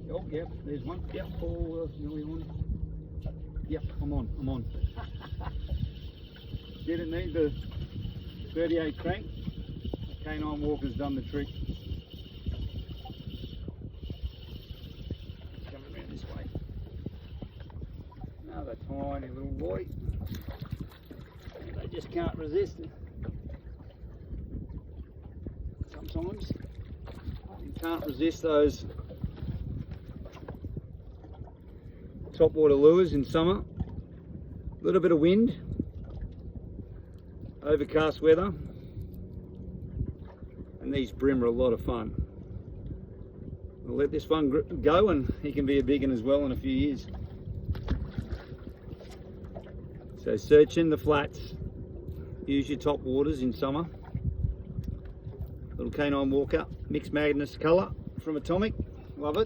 Oh, yep, there's one. Yep, oh, nearly on. Yep, I'm on. Didn't need the 38 crank. Canine walker's done the trick. Coming around this way. Another tiny little boy. They just can't resist it. Sometimes you can't resist those topwater lures in summer. A little bit of wind, overcast weather, and these brim are a lot of fun. We'll let this one go, and he can be a big one as well in a few years. So searching the flats, use your top waters in summer. Little canine walker, mixed Magnus colour from Atomic, love it.